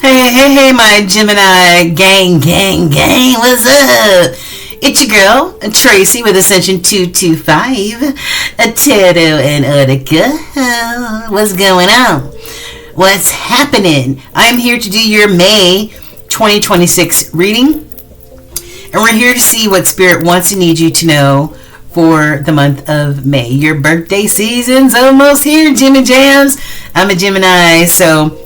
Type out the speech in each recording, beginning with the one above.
Hey, my Gemini gang, what's up? It's your girl, Tracy, with Ascension 225, a tarot and article. What's going on? What's happening? I'm here to do your May 2026 reading, and we're here to see what Spirit wants and needs you to know for the month of May. Your birthday season's almost here, Jimmy Jams. I'm a Gemini, so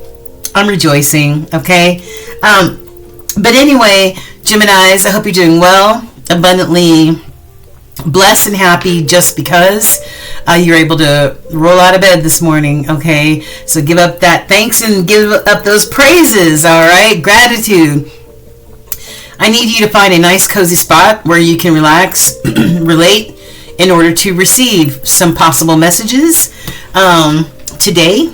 I'm rejoicing, okay? But anyway, Geminis, I hope you're doing well, abundantly blessed and happy just because you're able to roll out of bed this morning, okay? So give up that thanks and give up those praises, all right? Gratitude. I need you to find a nice cozy spot where you can relax, relate, in order to receive some possible messages today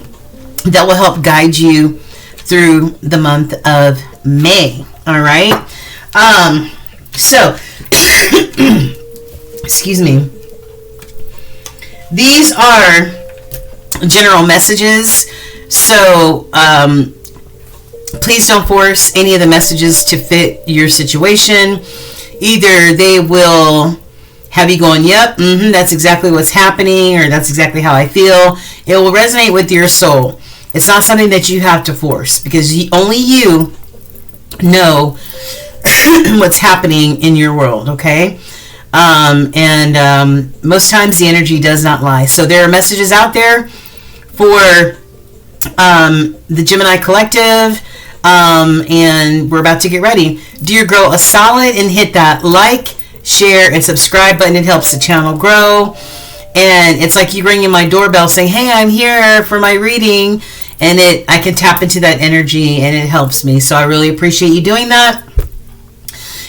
that will help guide you through the month of May. All right. So, excuse me. These are general messages. So, please don't force any of the messages to fit your situation. Either they will have you going, yep, that's exactly what's happening, or that's exactly how I feel. It will resonate with your soul. It's not something that you have to force, because only you know what's happening in your world, okay? Most times the energy does not lie. So there are messages out there for the Gemini Collective, and we're about to get ready. Do your girl a solid and hit that like, share, and subscribe button. It helps the channel grow. And it's like you ringing my doorbell saying, hey, I'm here for my reading. And I can tap into that energy, and it helps me. So I really appreciate you doing that.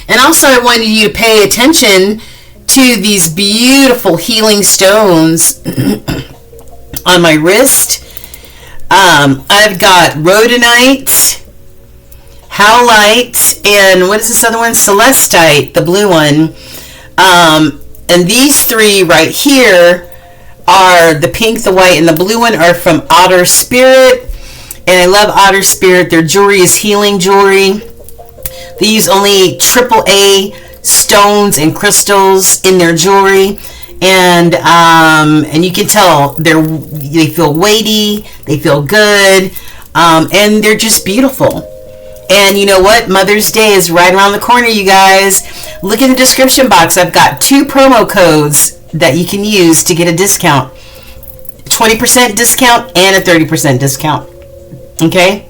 And also I wanted you to pay attention to these beautiful healing stones on my wrist. I've got rhodonite, howlite, and what is this other one? Celestite, the blue one. And these three right here are the pink, the white, and the blue one are from Hr Spirit. And I love Hr Spirit. Their jewelry is healing jewelry. They use only AAA stones and crystals in their jewelry. And you can tell they feel weighty, they feel good, and they're just beautiful. And you know what? Mother's Day is right around the corner, you guys. Look in the description box. I've got 2 promo codes that you can use to get a discount. 20% discount and a 30% discount. Okay?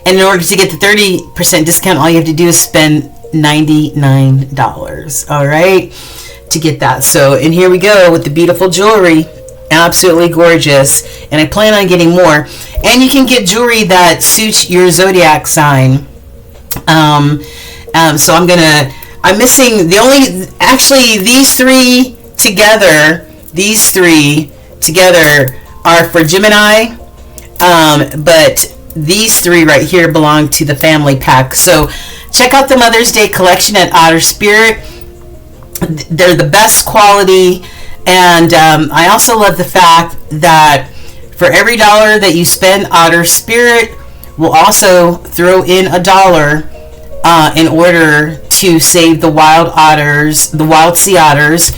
And in order to get the 30% discount, all you have to do is spend $99. All right? To get that. So, and here we go with the beautiful jewelry. Absolutely gorgeous. And I plan on getting more. And you can get jewelry that suits your zodiac sign. So I'm missing actually these three together are for Gemini. But these three right here belong to the family pack. So check out the Mother's Day collection at Hr Spirit. They're the best quality. And I also love the fact that for every $1 that you spend, Hr Spirit will also throw in $1 in order to save the wild otters, the wild sea otters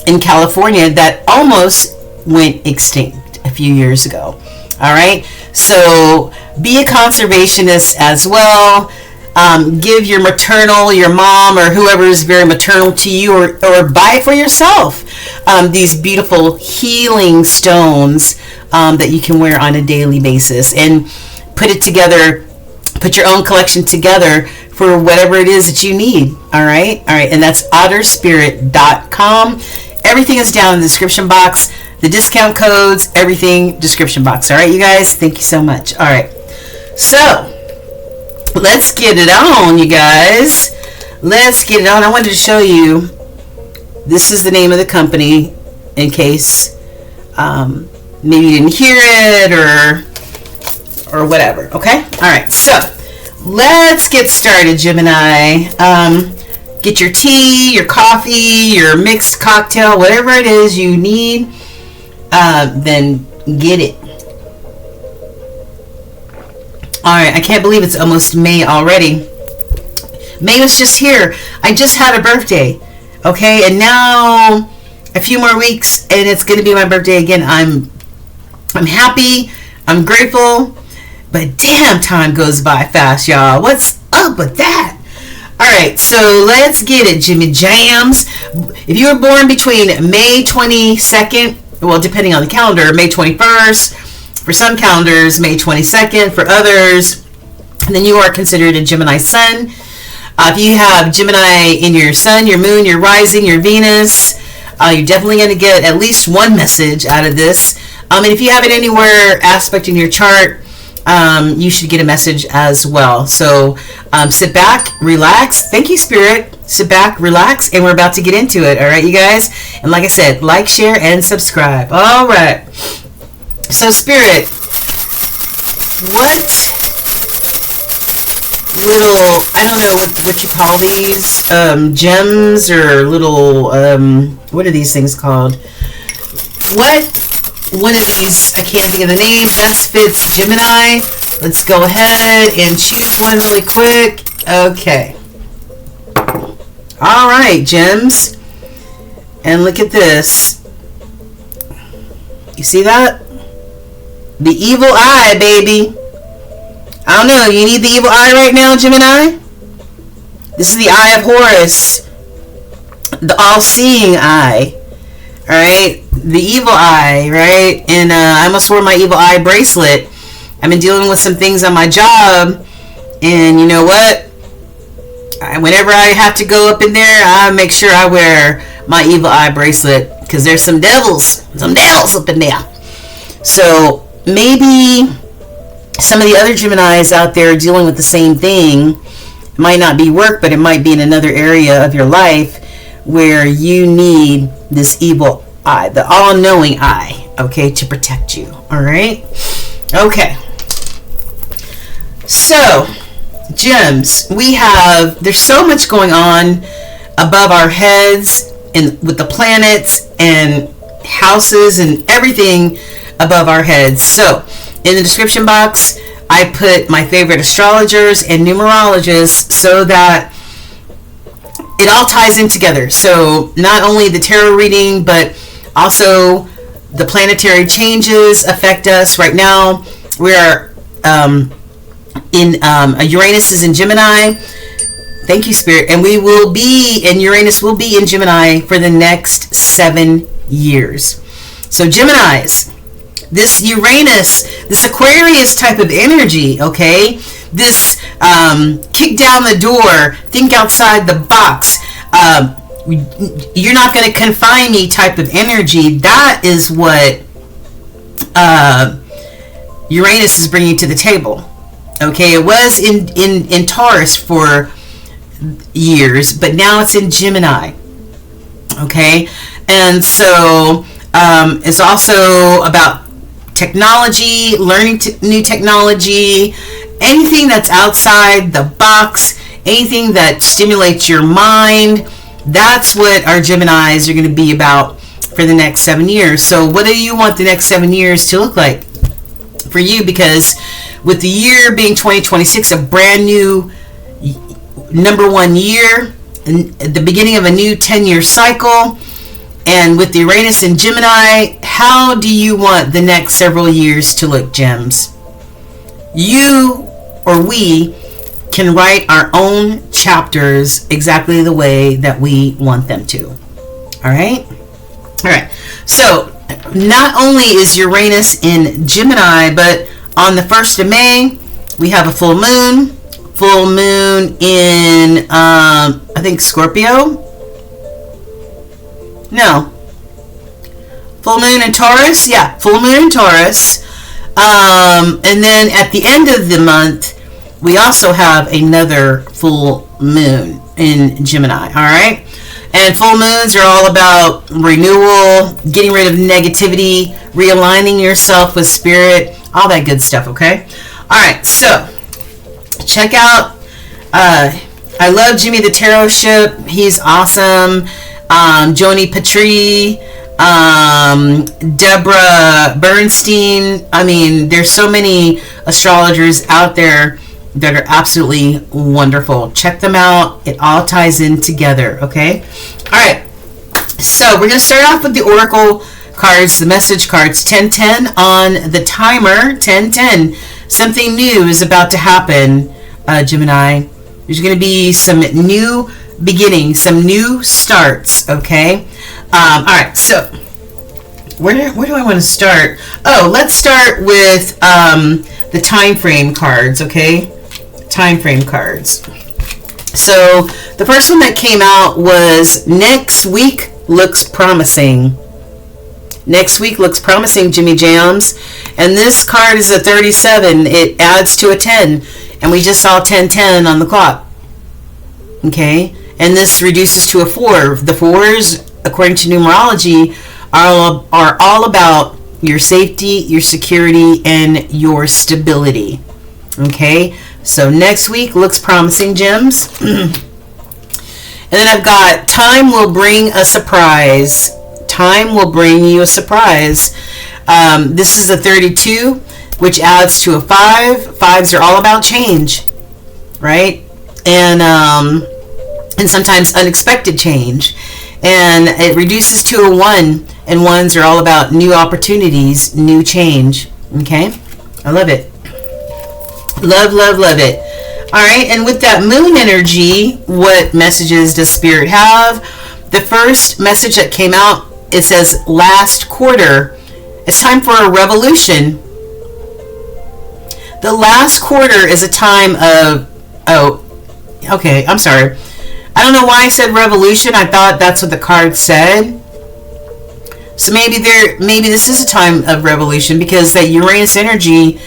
in California that almost went extinct a few years ago. All right, so be a conservationist as well. Give your mom, or whoever is very maternal to you, or buy it for yourself. These beautiful healing stones that you can wear on a daily basis, and put your own collection together for whatever it is that you need. All right, and that's otterspirit.com. Everything is down in the description box. The discount codes, everything, description box. All right, you guys, thank you so much. All right, so let's get it on, you guys. Let's get it on. I wanted to show you. This is the name of the company, in case maybe you didn't hear it or whatever. Okay. All right. So let's get started, Gemini. Get your tea, your coffee, your mixed cocktail, whatever it is you need. Then get it. All right, I can't believe it's almost May already. May was just here. I just had a birthday, okay? And now a few more weeks and it's going to be my birthday again. I'm happy. I'm grateful. But damn, time goes by fast, y'all. What's up with that? All right, so let's get it, Jimmy Jams. If you were born between May 22nd, well, depending on the calendar, May 21st, for some calendars, May 22nd, for others, then you are considered a Gemini sun. If you have Gemini in your sun, your moon, your rising, your Venus, you're definitely going to get at least one message out of this. And if you have it anywhere aspecting your chart, you should get a message as well. So sit back, relax. Thank you, Spirit. Sit back, relax, and we're about to get into it. All right, you guys? And like I said, like, share, and subscribe. All right. So, Spirit, what little, I don't know what you call these, gems or little, what are these things called? What one of these, I can't think of the name, best fits Gemini? Let's go ahead and choose one really quick. Okay. All right, gems. And look at this. You see that? The evil eye, baby. I don't know. You need the evil eye right now, Gemini? This is the eye of Horus. The all-seeing eye. Alright? The evil eye, right? And I almost wore my evil eye bracelet. I've been dealing with some things on my job. And you know what? Whenever I have to go up in there, I make sure I wear my evil eye bracelet. Because there's some devils. Some devils up in there. So, maybe some of the other Geminis out there dealing with the same thing. It might not be work, but it might be in another area of your life where you need this evil eye, the all-knowing eye, okay, to protect you. All right? Okay. So, gems, there's so much going on above our heads and with the planets and houses and everything above our heads. So, in the description box, I put my favorite astrologers and numerologists so that it all ties in together. So, not only the tarot reading, but also the planetary changes affect us. Right now, we are Uranus is in Gemini. Thank you, Spirit. And Uranus will be in Gemini for the next 7 years. So, Geminis, this Uranus, this Aquarius type of energy, okay? This kick down the door, think outside the box, you're not going to confine me type of energy. That is what Uranus is bringing to the table. Okay, it was in Taurus for years, but now it's in Gemini. Okay, and so it's also about technology, learning new technology, anything that's outside the box, anything that stimulates your mind. That's what our Geminis are going to be about for the next 7 years. So what do you want the next 7 years to look like for you? Because with the year being 2026, a brand new number one year, the beginning of a new 10-year cycle, and with the Uranus in Gemini, how do you want the next several years to look, gems? You or we can write our own chapters exactly the way that we want them to. All right? All right. So, not only is Uranus in Gemini, but on the 1st of May, we have a full moon. Full moon in, I think, Scorpio. No. Full moon in Taurus? Yeah, full moon in Taurus. And then at the end of the month, we also have another full moon in Gemini. All right? And full moons are all about renewal, getting rid of negativity, realigning yourself with spirit, all that good stuff, okay? All right, so check out, I love Jimmy the Tarot Ship. He's awesome. Joni Patry, Deborah Bernstein. I mean, there's so many astrologers out there that are absolutely wonderful. Check them out. It all ties in together, okay? All right. So we're going to start off with the oracle cards, the message cards. 1010 on the timer. 1010. Something new is about to happen, Gemini. There's going to be some new beginnings, some new starts, okay? All right, so where do I want to start? Oh, let's start with the time frame cards, okay? Time frame cards. So the first one that came out was next week looks promising. Next week looks promising, Jimmy Jams. And this card is a 37. It adds to a 10. And we just saw 1010 on the clock. Okay? And this reduces to a 4. The 4s, according to numerology, are all about your safety, your security, and your stability. Okay? So next week looks promising, Gems. And then I've got time will bring a surprise. Time will bring you a surprise. This is a 32, which adds to a 5. 5s are all about change, right? And sometimes unexpected change. And it reduces to a 1, and 1s are all about new opportunities, new change. Okay? I love it. Love, love, love it. All right, and with that moon energy, what messages does Spirit have? The first message that came out, it says last quarter. It's time for a revolution. The last quarter is a time of, oh, okay, I'm sorry. I don't know why I said revolution. I thought that's what the card said. So maybe this is a time of revolution, because that Uranus energy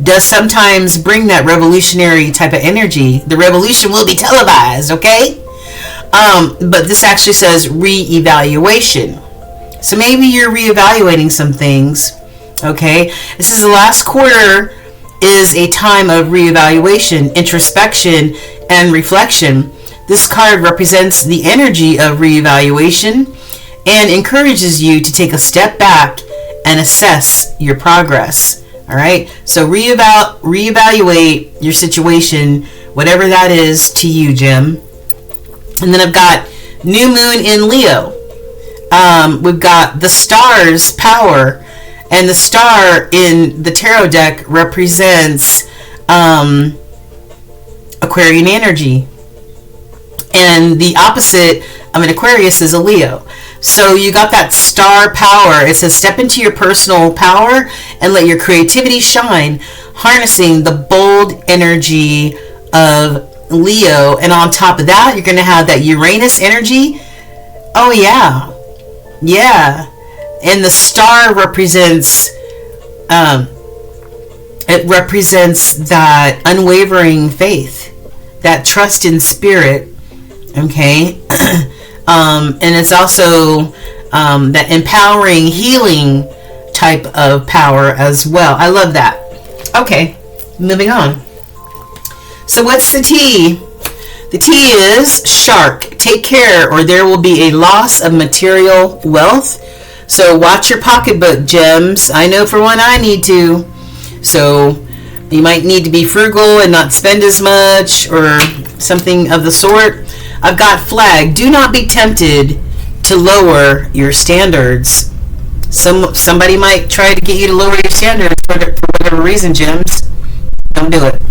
does sometimes bring that revolutionary type of energy. The revolution will be televised, okay? But this actually says re-evaluation. So maybe you're re-evaluating some things, okay? It says the last quarter is a time of re-evaluation, introspection, and reflection. This card represents the energy of re-evaluation and encourages you to take a step back and assess your progress. All right, so reevaluate your situation, whatever that is to you, Jim. And then I've got new moon in Leo. We've got the star's power, and the star in the tarot deck represents Aquarian energy. And the opposite of an Aquarius is a Leo. So you got that star power. It says step into your personal power and let your creativity shine, harnessing the bold energy of Leo. And on top of that, you're going to have that Uranus energy. Oh, yeah. Yeah. And the star represents, it represents that unwavering faith, that trust in spirit. Okay. And it's also that empowering, healing type of power as well. I love that. Okay, moving on. So what's the T? The T is shark. Take care or there will be a loss of material wealth. So watch your pocketbook, Gems. I know for one I need to. So you might need to be frugal and not spend as much or something of the sort. I've got flag. Do not be tempted to lower your standards. Somebody might try to get you to lower your standards for whatever reason, Gems. Don't do it.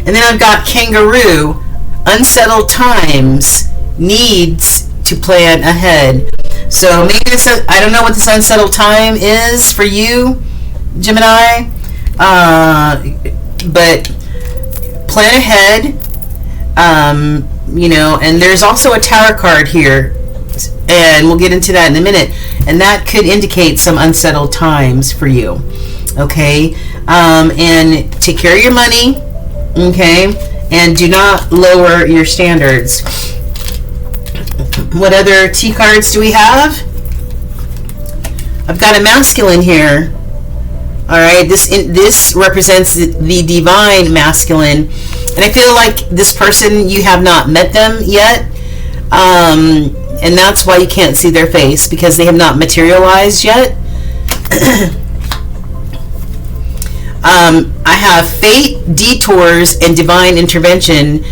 And then I've got kangaroo. Unsettled times. Needs to plan ahead. So maybe this, I don't know what this unsettled time is for you, Gemini. But plan ahead. You know, and there's also a tower card here, and we'll get into that in a minute, and that could indicate some unsettled times for you. Okay, and take care of your money. Okay, and do not lower your standards. What other T cards do we have? I've got a masculine here. All right, this represents the divine masculine, and I feel like this person, you have not met them yet. and that's why you can't see their face, because they have not materialized yet. I have fate, detours, and divine intervention.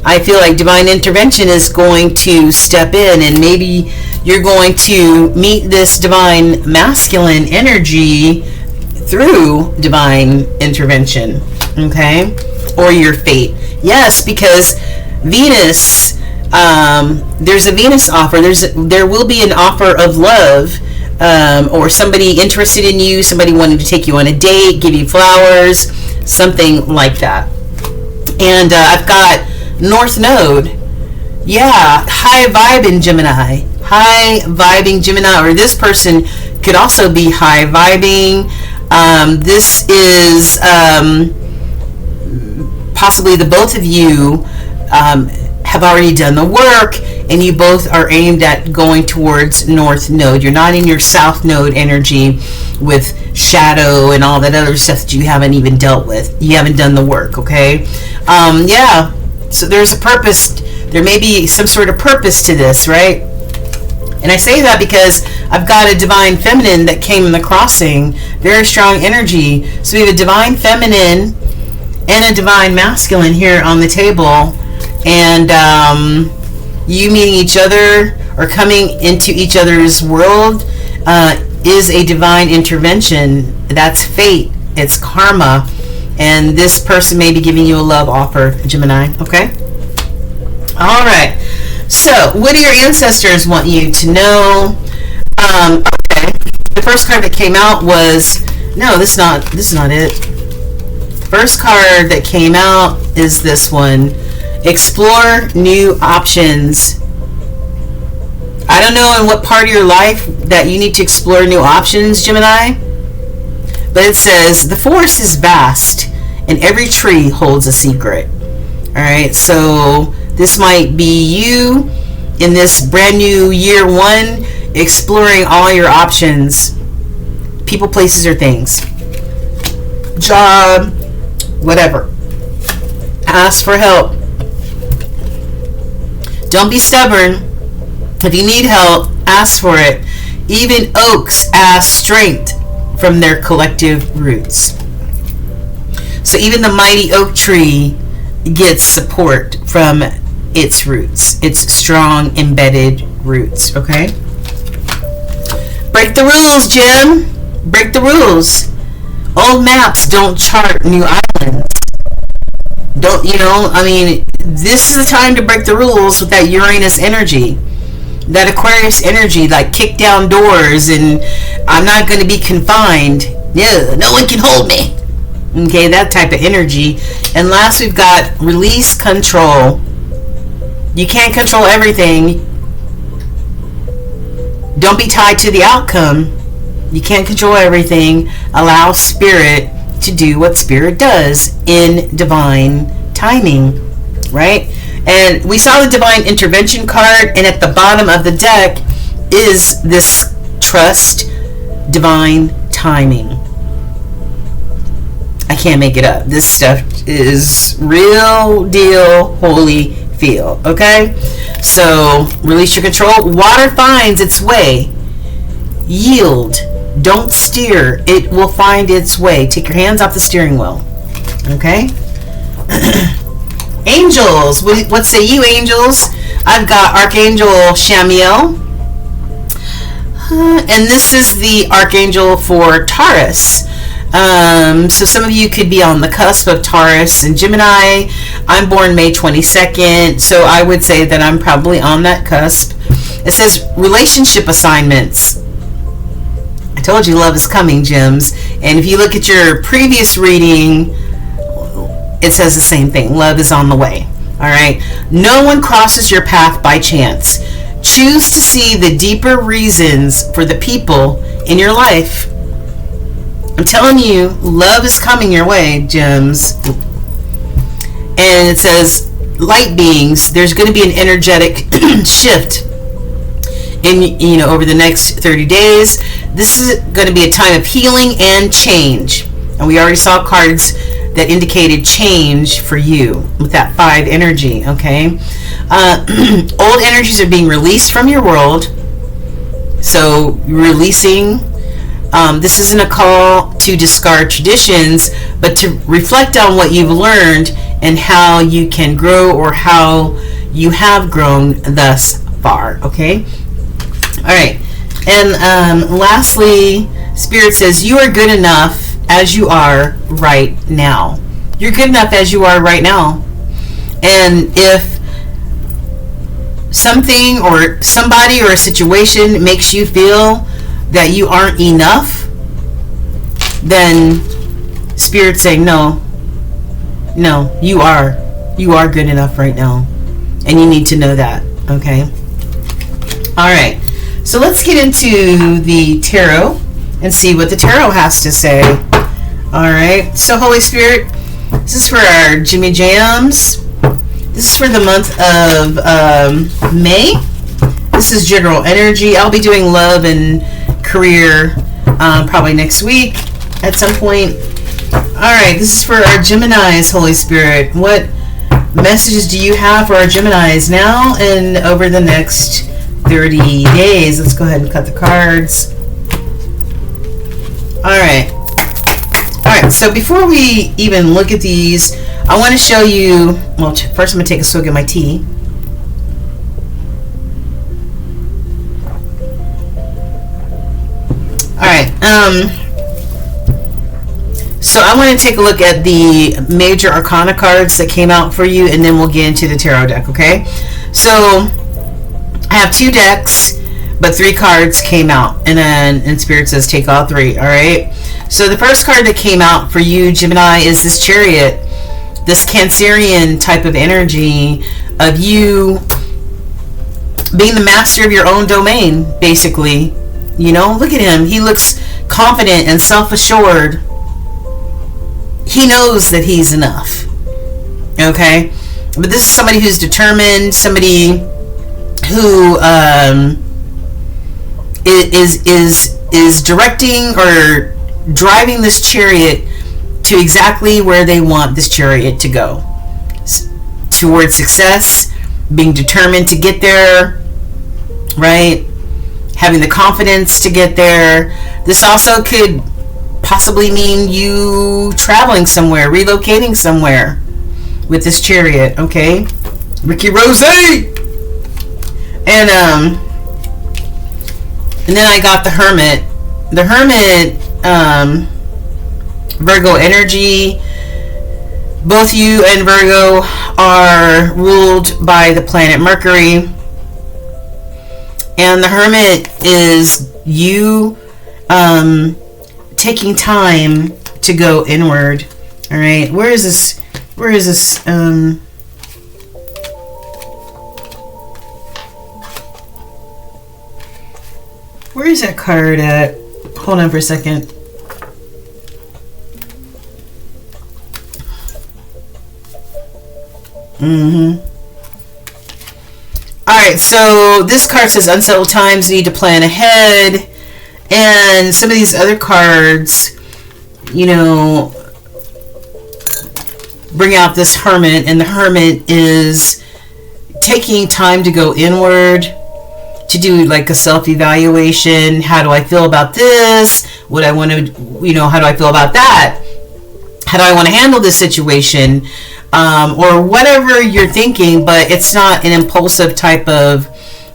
I feel like divine intervention is going to step in, and maybe you're going to meet this divine masculine energy through divine intervention, okay? Or your fate. Yes, because Venus, there's a Venus offer. There will be an offer of love, or somebody interested in you, somebody wanting to take you on a date, give you flowers, something like that. And I've got North Node. Yeah, high vibing Gemini. High vibing Gemini, or this person could also be high vibing. This is possibly the both of you have already done the work, and you both are aimed at going towards North Node. You're not in your South Node energy with shadow and all that other stuff that you haven't even dealt with. You haven't done the work, okay? Yeah, so there's a purpose. There may be some sort of purpose to this, right? And I say that because I've got a divine feminine that came in the crossing, very strong energy. So we have a divine feminine and a divine masculine here on the table, and you meeting each other or coming into each other's world is a divine intervention. That's fate. It's karma, and this person may be giving you a love offer, Gemini. Okay. All right. So, what do your ancestors want you to know? Okay. The first card that came out was this is not it. First card that came out is this one. Explore new options. I don't know in what part of your life that you need to explore new options, Gemini, but it says the forest is vast and every tree holds a secret. All right, so this might be you in this brand new year one, exploring all your options, people, places, or things, job, whatever. Ask for help. Don't be stubborn. If you need help, ask for it. Even oaks ask strength from their collective roots. So even the mighty oak tree gets support from its roots, its strong embedded roots, okay? Break the rules, Jim. Break the rules. Old maps don't chart new islands. Don't, this is the time to break the rules with that Uranus energy, that Aquarius energy, like kick down doors and I'm not going to be confined. Yeah, no one can hold me. Okay, that type of energy. And last, we've got release control. You can't control everything. Don't be tied to the outcome. You can't control everything. Allow spirit to do what spirit does in divine timing, right? And we saw the divine intervention card, and at the bottom of the deck is this trust, divine timing. I can't make it up. This stuff is real deal, holy feel, okay? So release your control. Water finds its way. Yield. Don't steer. It will find its way. Take your hands off the steering wheel. Okay? Angels. What say you, angels? I've got Archangel Shamiel. And this is the Archangel for Taurus. So some of you could be on the cusp of Taurus and Gemini. I'm born May 22nd, so I would say that I'm probably on that cusp. It says relationship assignments. I told you love is coming, Gems. And if you look at your previous reading, it says the same thing. Love is on the way. All right. No one crosses your path by chance. Choose to see the deeper reasons for the people in your life. I'm telling you, love is coming your way, Gems. And it says, light beings, there's going to be an energetic shift in, over the next 30 days. This is going to be a time of healing and change. And we already saw cards that indicated change for you with that 5 energy, okay? Old energies are being released from your world. So releasing, this isn't a call to discard traditions, but to reflect on what you've learned and how you can grow, or how you have grown thus far, okay? All right. And lastly, Spirit says you are good enough as you are right now. You're good enough as you are right now. And if something or somebody or a situation makes you feel that you aren't enough, then Spirit's saying no, you are good enough right now, and you need to know that, okay? All right, so let's get into the tarot and see what the tarot has to say. All right, so Holy Spirit, this is for our Jimmy Jams. This is for the month of May. This is general energy. I'll be doing love and career probably next week at some point. All right, this is for our Geminis, Holy Spirit. What messages do you have for our Geminis now and over the next 30 days? Let's go ahead and cut the cards. All right. All right, so before we even look at these, I want to show you, well, first I'm going to take a swig of my tea. All right, so I want to take a look at the major arcana cards that came out for you, and then we'll get into the tarot deck, okay? So I have 2 decks, but 3 cards came out, and Spirit says take all 3, all right? So the first card that came out for you, Gemini, is this Chariot, this Cancerian type of energy of you being the master of your own domain, basically. You know, look at him. He looks confident and self-assured. He knows that he's enough, okay? But this is somebody who's determined, somebody who is directing or driving this chariot to exactly where they want this chariot to go, towards success, being determined to get there, right? Having the confidence to get there. This also could possibly mean you traveling somewhere, relocating somewhere with this chariot, okay? Ricky Rose! And then I got the Hermit. The Hermit, Virgo energy. Both you and Virgo are ruled by the planet Mercury. And the Hermit is you taking time to go inward. All right, where is this? Where is this? Where is that card at? Hold on for a second. Alright, so this card says unsettled times, need to plan ahead. And some of these other cards, you know, bring out this Hermit. And the Hermit is taking time to go inward, to do like a self-evaluation. How do I feel about this? What I want to, you know, how do I feel about that? How do I want to handle this situation? Or whatever you're thinking, but it's not an impulsive type of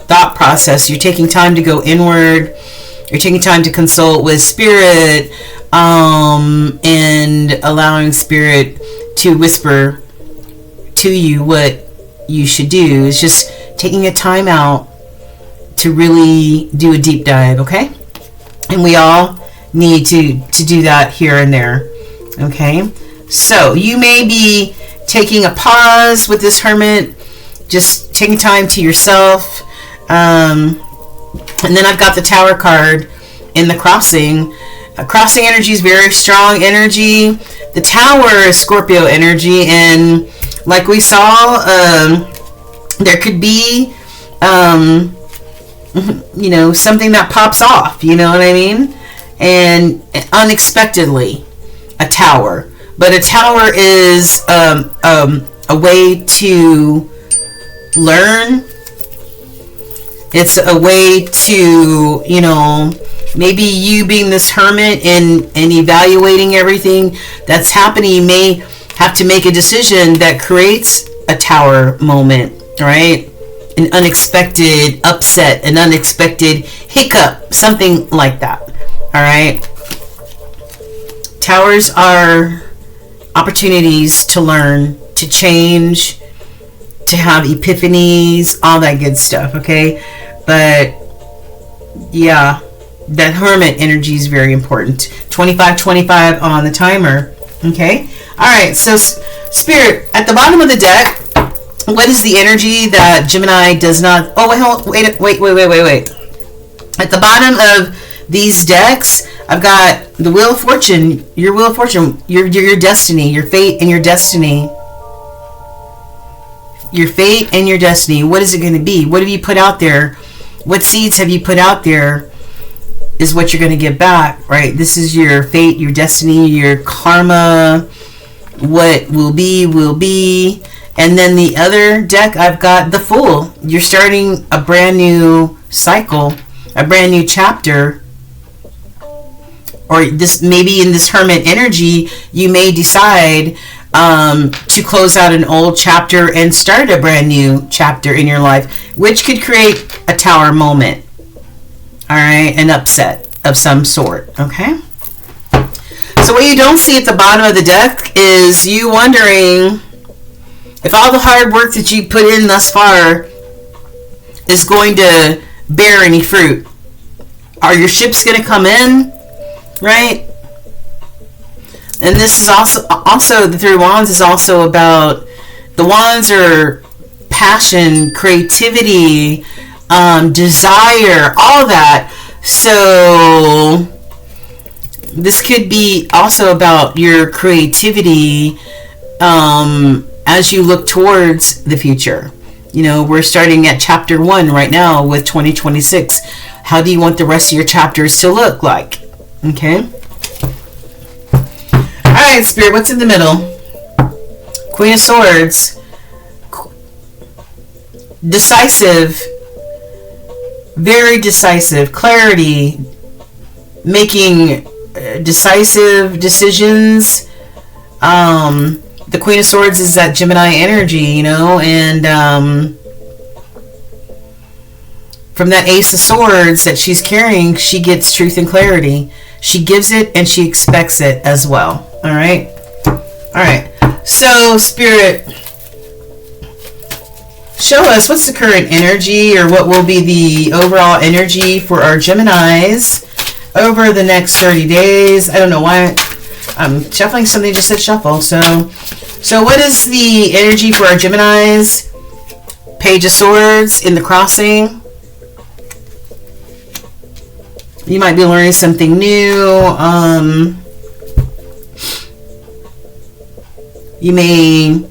thought process. You're taking time to go inward. You're taking time to consult with Spirit, and allowing Spirit to whisper to you what you should do. It's just taking a time out to really do a deep dive, okay? And we all need to do that here and there, okay? So you may be taking a pause with this Hermit, just taking time to yourself. And then I've got the Tower card in the Crossing. Crossing energy is very strong energy. The Tower is Scorpio energy, and like we saw, there could be you know, something that pops off, you know what I mean? And unexpectedly, a Tower. But a tower is a way to learn. It's a way to, you know, maybe you being this hermit and evaluating everything that's happening, you may have to make a decision that creates a tower moment, right? An unexpected upset, an unexpected hiccup, something like that. All right. Towers are opportunities to learn, to change, to have epiphanies, all that good stuff. Okay. But yeah, that hermit energy is very important. 25-25 on the timer. Okay. All right. So Spirit, at the bottom of the deck, what is the energy that Gemini does not... Oh, wait. At the bottom of these decks, I've got the Wheel of Fortune, your Wheel of Fortune, your destiny, your fate and your destiny. Your fate and your destiny. What is it going to be? What have you put out there? What seeds have you put out there is what you're going to get back, right? This is your fate, your destiny, your karma. What will be, will be. And then the other deck, I've got the Fool. You're starting a brand new cycle, a brand new chapter. Or this, maybe in this hermit energy, you may decide to close out an old chapter and start a brand new chapter in your life, which could create a tower moment. All right, an upset of some sort. Okay. So what you don't see at the bottom of the deck is you wondering if all the hard work that you put in thus far is going to bear any fruit. Are your ships going to come in? Right? And this is also the Three Wands is also about, the wands are passion, creativity, desire, all that. So this could be also about your creativity as you look towards the future. You know, we're starting at chapter 1 right now with 2026. How do you want the rest of your chapters to look like? Okay. All right, Spirit, what's in the middle? Queen of Swords. Decisive. Very decisive. Clarity. Making decisive decisions. The Queen of Swords is that Gemini energy, you know, and from that Ace of Swords that she's carrying, she gets truth and clarity. She gives it and she expects it as well. All right. All right. So, Spirit, show us what's the current energy, or what will be the overall energy for our Geminis over the next 30 days. I don't know why I'm shuffling something, just said shuffle. So what is the energy for our Geminis? Page of Swords in the crossing. You might be learning something new. You may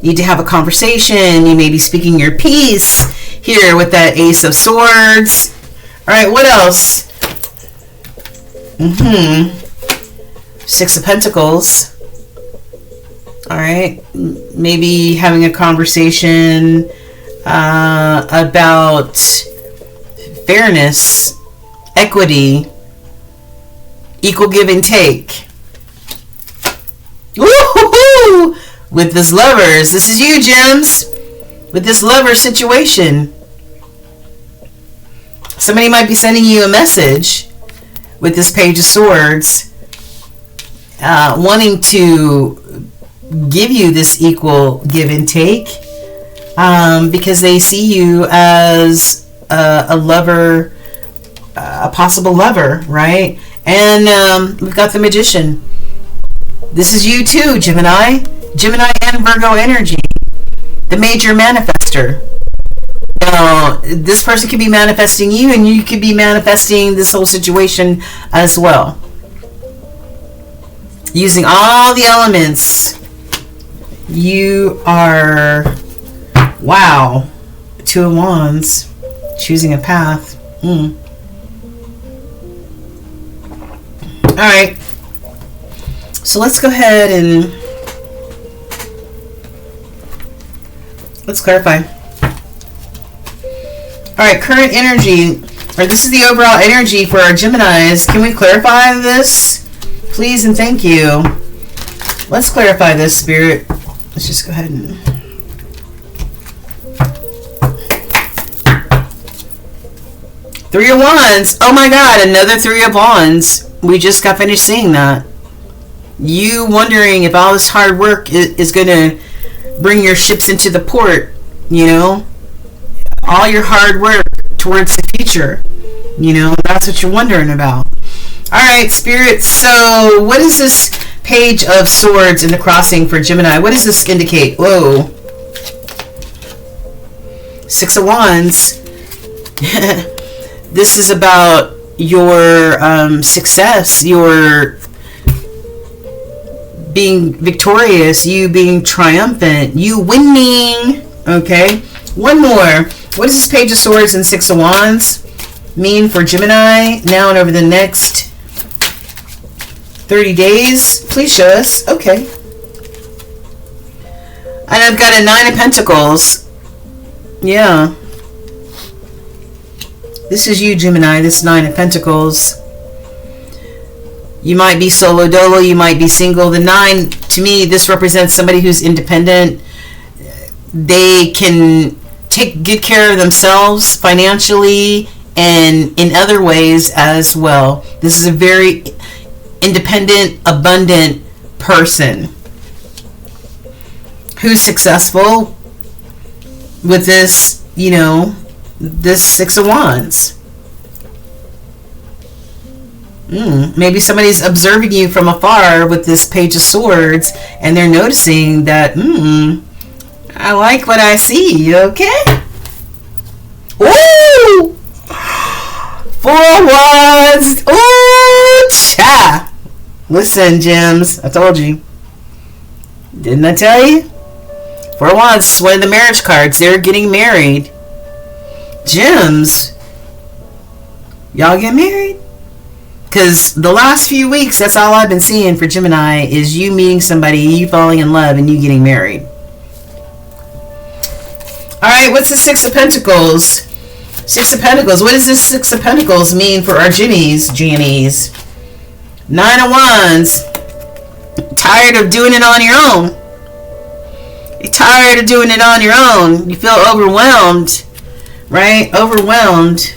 need to have a conversation. You may be speaking your piece here with that Ace of Swords. All right, what else? Six of Pentacles. All right, maybe having a conversation about fairness, equity, equal give and take. Woo-hoo-hoo! With this Lovers, this is you, Gems. With this lover situation, somebody might be sending you a message with this Page of Swords, wanting to give you this equal give and take, because they see you as a lover, a possible lover, right? And we've got the Magician. This is you too, Gemini. Gemini and Virgo energy. The major manifester. Now, this person could be manifesting you, and you could be manifesting this whole situation as well. Using all the elements. You are, wow, Two of Wands. Choosing a path. Alright. So let's go ahead and let's clarify. Alright, current energy, or this is the overall energy for our Geminis. Can we clarify this? Please and thank you. Let's clarify this, Spirit. Let's just go ahead and... Three of Wands. Oh my God, another Three of Wands. We just got finished seeing that. You wondering if all this hard work is going to bring your ships into the port, you know? All your hard work towards the future, you know? That's what you're wondering about. Alright, Spirit, so what is this Page of Swords in the crossing for Gemini? What does this indicate? Whoa. Six of Wands. This is about your success, your being victorious, you being triumphant, you winning. Okay, one more. What does this Page of Swords and Six of Wands mean for Gemini now and over the next 30 days? Please show us. Okay. And I've got a Nine of Pentacles. Yeah. This is you, Gemini, this Nine of Pentacles. You might be solo dolo, you might be single. The nine, to me, this represents somebody who's independent. They can take good care of themselves financially and in other ways as well. This is a very independent, abundant person who's successful with this, you know, this Six of Wands. Maybe somebody's observing you from afar with this Page of Swords and they're noticing that, I like what I see, okay? Ooh! Four of Wands! Ooh, cha! Listen, Gems, I told you. Didn't I tell you? Four of Wands is one of the marriage cards. They're getting married. Gems, y'all get married? Because the last few weeks, that's all I've been seeing for Gemini is you meeting somebody, you falling in love, and you getting married. Alright, what's the Six of Pentacles? Six of Pentacles. What does this Six of Pentacles mean for our Ginnies? Nine of Wands. Tired of doing it on your own. You're tired of doing it on your own. You feel overwhelmed. Right? Overwhelmed.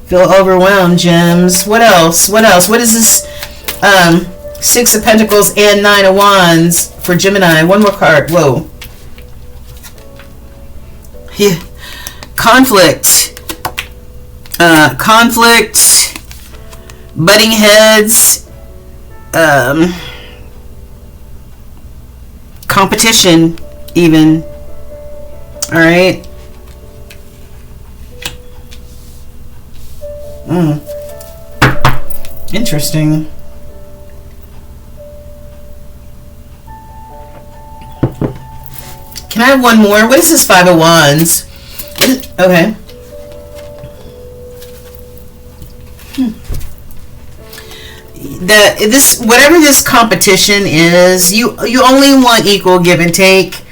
Feel overwhelmed, Gems. What else? What else? What is this Six of Pentacles and Nine of Wands for Gemini? One more card. Whoa. Yeah. Conflict. Conflict. Butting heads. Competition, even. Alright. Interesting. Can I have one more? What is this Five of Wands? Okay. Whatever this competition is, you only want equal give and take.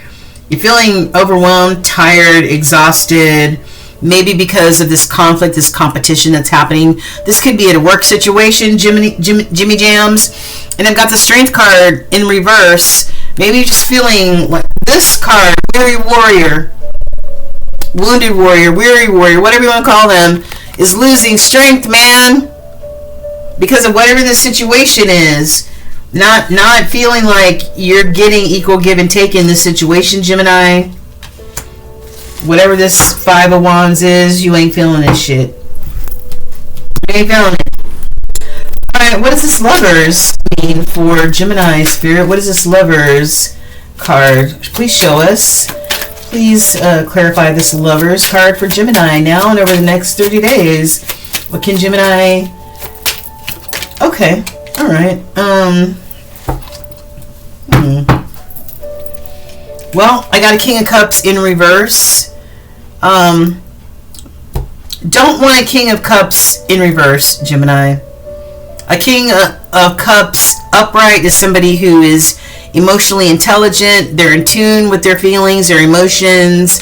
You're feeling overwhelmed, tired, exhausted. Maybe because of this conflict, this competition that's happening. This could be at a work situation, Jimmy Jams. And I've got the Strength card in reverse. Maybe you're just feeling like this card, Weary Warrior, Wounded Warrior, Weary Warrior, whatever you want to call them, is losing strength, man. Because of whatever the situation is. Not feeling like you're getting equal give and take in this situation, Gemini. Whatever this Five of Wands is, you ain't feeling this shit. You ain't feeling it. Alright, what does this Lovers mean for Gemini Spirit? What is this Lovers card? Please show us. Please clarify this Lovers card for Gemini now and over the next 30 days. What can Gemini... Okay, alright. Well, I got a King of Cups in reverse. Don't want a King of Cups in reverse, Gemini. A King of Cups Upright is somebody who is emotionally intelligent. They're in tune with their feelings, their emotions.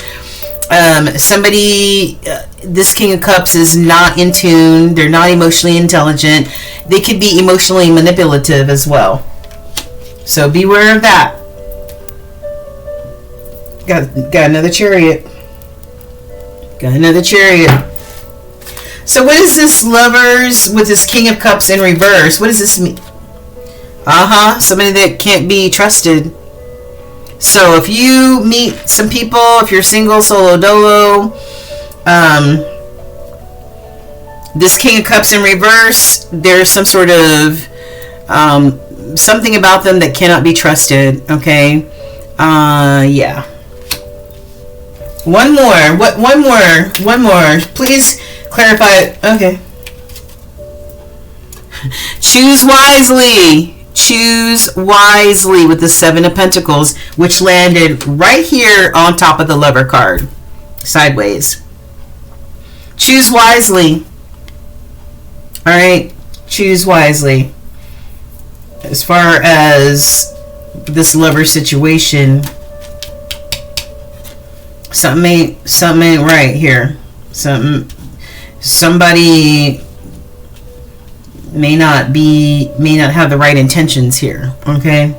Somebody, this King of Cups is not in tune. They're not emotionally intelligent. They could be emotionally manipulative as well. So beware of that. Got another Chariot. Got another Chariot. So what is this Lovers with this King of Cups in reverse? What does this mean? Somebody that can't be trusted. So if you meet some people, if you're single, solo, dolo, this King of Cups in reverse, there's some sort of something about them that cannot be trusted. Okay. Yeah. One more. Please clarify. Okay. Choose wisely. Choose wisely with the Seven of Pentacles, which landed right here on top of the Lover card, sideways. Choose wisely. All right. Choose wisely. As far as this lover situation, something ain't right here. Somebody may not have the right intentions here. Okay.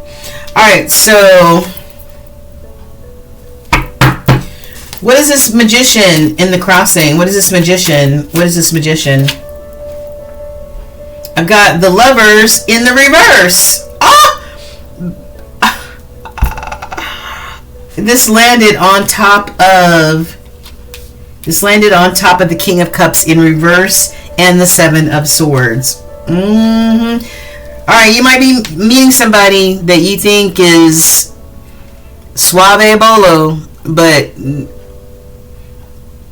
All right. So what is this Magician in the crossing? What is this Magician? What is this Magician? I've got the Lovers in the reverse. This landed on top of the King of Cups in reverse and the Seven of Swords. All right, you might be meeting somebody that you think is suave bolo, but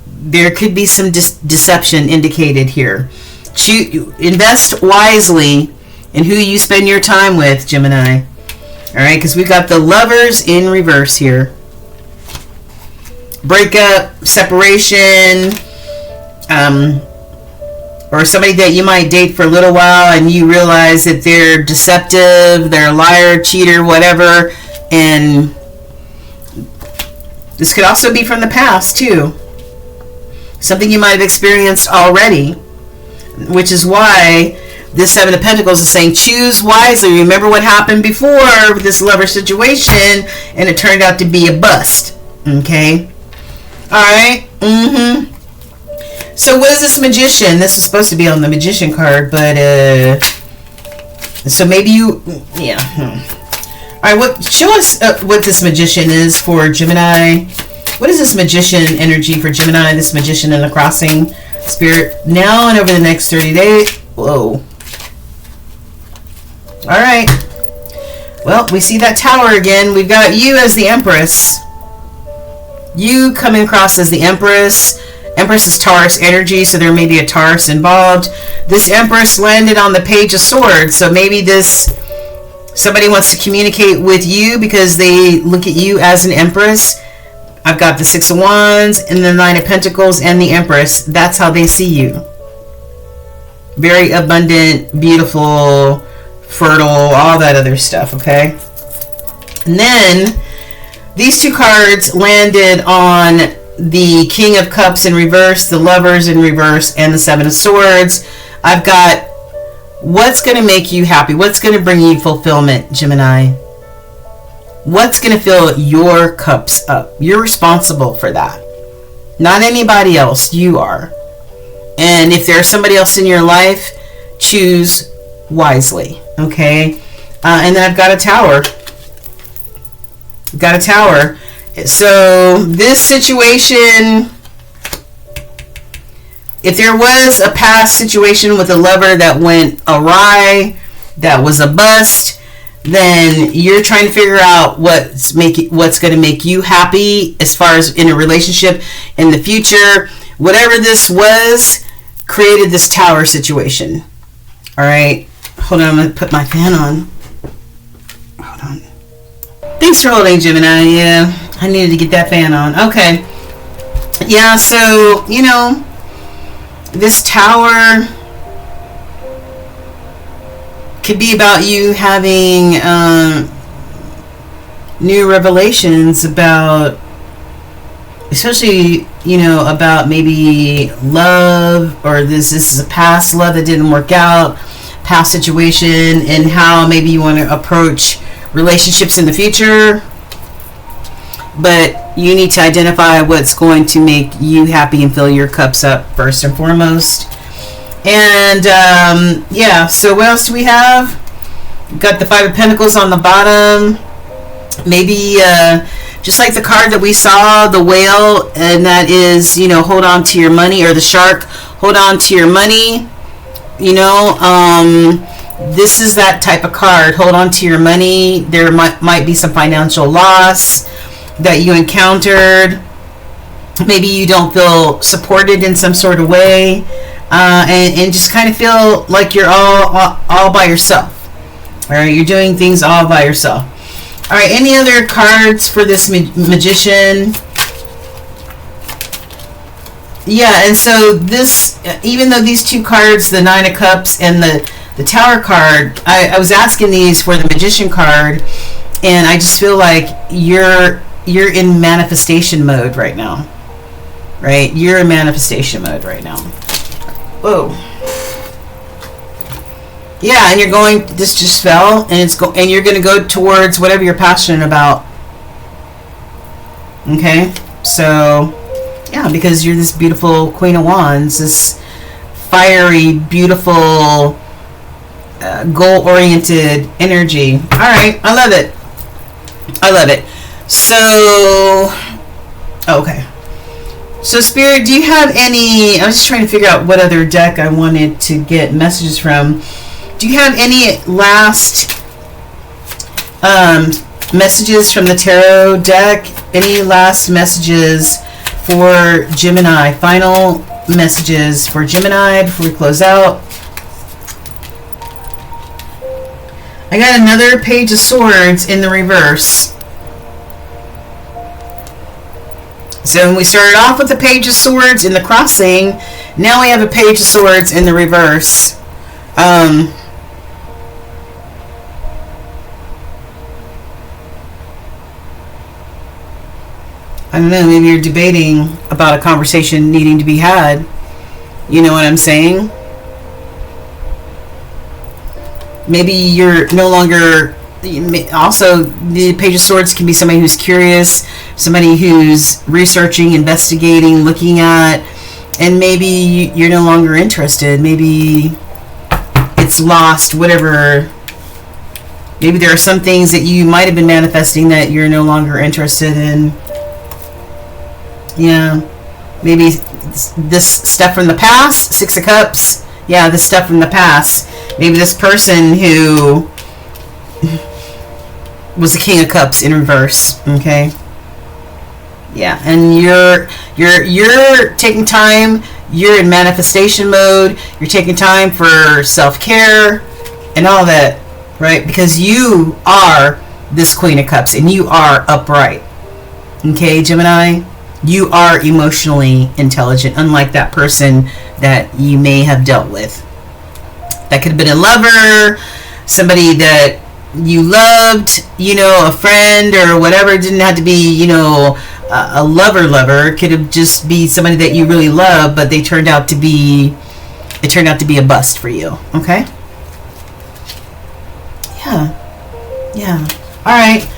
there could be some deception indicated here. Invest wisely in who you spend your time with, Gemini. All right, because we've got the Lovers in reverse here. Breakup, separation, or somebody that you might date for a little while and you realize that they're deceptive, they're a liar, cheater, whatever. And this could also be from the past too. Something you might have experienced already, which is why this Seven of Pentacles is saying choose wisely. Remember what happened before with this lover situation, and it turned out to be a bust. Okay. All right. So what is this Magician? This is supposed to be on the Magician card, but so maybe you, yeah. All right. Show us what this Magician is for Gemini. What is this Magician energy for Gemini? This Magician in the crossing spirit now and over the next 30 days. Whoa. All right. Well, we see that Tower again. We've got you as the Empress. You coming across as the Empress. Empress is Taurus energy, so there may be a Taurus involved. This Empress landed on the Page of Swords, so maybe somebody wants to communicate with you because they look at you as an Empress. I've got the Six of Wands and the Nine of Pentacles and the Empress. That's how they see you. Very abundant, beautiful, fertile, all that other stuff, okay? And then these two cards landed on the King of Cups in reverse, the Lovers in reverse, and the Seven of Swords. I've got what's going to make you happy, what's going to bring you fulfillment, Gemini. What's going to fill your cups up? You're responsible for that. Not anybody else. You are. And if there's somebody else in your life, choose wisely. Okay? And then I've got a Tower. I've got a Tower. So this situation, if there was a past situation with a lover that went awry, that was a bust, then you're trying to figure out what's going to make you happy as far as in a relationship in the future. Whatever this was created this Tower situation. All right. Hold on. I'm going to put my fan on. Hold on. Thanks for holding, Gemini. Yeah, I needed to get that fan on. Okay. Yeah, so, you know, this Tower Could be about you having new revelations about, especially, you know, about maybe love, or this is a past love that didn't work out, past situation, and how maybe you want to approach relationships in the future. But you need to identify what's going to make you happy and fill your cups up first and foremost. And yeah, so what else do we have? We've got the Five of Pentacles on the bottom. Maybe just like the card that we saw, the whale, and that is, you know, hold on to your money, or the shark, hold on to your money. You know, this is that type of card. Hold on to your money. There might be some financial loss that you encountered. Maybe you don't feel supported in some sort of way, and just kind of feel like you're all by yourself. All right, you're doing things all by yourself. All right, any other cards for this magician? Yeah, and so this, even though these two cards, the Nine of Cups and the Tower card, I was asking these for the Magician card, and I just feel like you're in manifestation mode right now. Right? You're in manifestation mode right now. Whoa. Yeah, and you're going, this just fell, and you're going to go towards whatever you're passionate about. Okay? So, yeah, because you're this beautiful Queen of Wands, this fiery, beautiful, goal-oriented energy. All right, I love it. I love it. So, okay. So, Spirit, do you have any, I was just trying to figure out what other deck I wanted to get messages from. Do you have any last messages from the tarot deck? Any last messages for Gemini? Final messages for Gemini before we close out. I got another Page of Swords in the reverse. So we started off with the Page of Swords in the crossing. Now we have a Page of Swords in the reverse. I don't know, maybe you're debating about a conversation needing to be had. You know what I'm saying? Maybe you're no longer, also the Page of Swords can be somebody who's curious, somebody who's researching, investigating, looking at, and maybe you're no longer interested. Maybe it's lost, whatever. Maybe there are some things that you might have been manifesting that you're no longer interested in. Yeah, maybe this stuff from the past, Six of Cups. Yeah, this stuff from the past. Maybe this person who was the King of Cups in reverse. Okay. Yeah, and you're taking time. You're in manifestation mode. You're taking time for self-care and all that, right? Because you are this Queen of Cups and you are upright. Okay, Gemini? You are emotionally intelligent, unlike that person that you may have dealt with. That could have been a lover, somebody that you loved, you know, a friend or whatever. It didn't have to be, you know, a lover. It could have just be somebody that you really love, but it turned out to be a bust for you. Okay? Yeah. All right.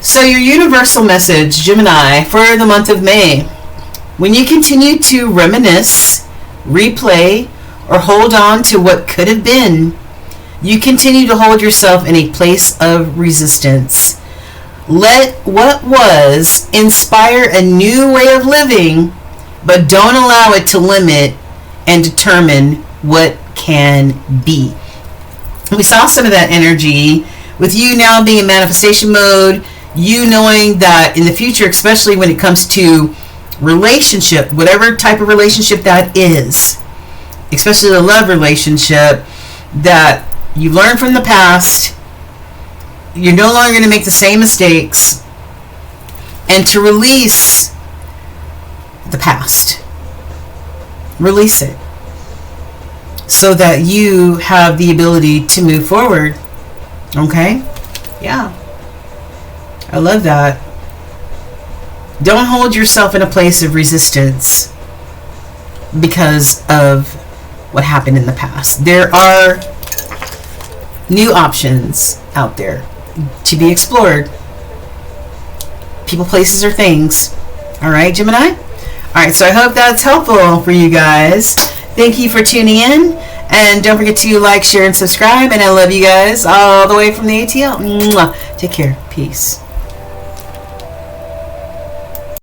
So your universal message, Gemini, for the month of May. When you continue to reminisce, replay, or hold on to what could have been, you continue to hold yourself in a place of resistance. Let what was inspire a new way of living, but don't allow it to limit and determine what can be. We saw some of that energy with you now being in manifestation mode. You knowing that in the future, especially when it comes to relationship, whatever type of relationship that is, especially the love relationship, that you learn from the past, you're no longer going to make the same mistakes, and to release the past. Release it. so that you have the ability to move forward. Okay? Yeah. I love that. Don't hold yourself in a place of resistance because of what happened in the past. There are new options out there to be explored. People, places, or things. All right, Gemini? All right, so I hope that's helpful for you guys. Thank you for tuning in. And don't forget to like, share, and subscribe. And I love you guys all the way from the ATL. Mwah. Take care. Peace.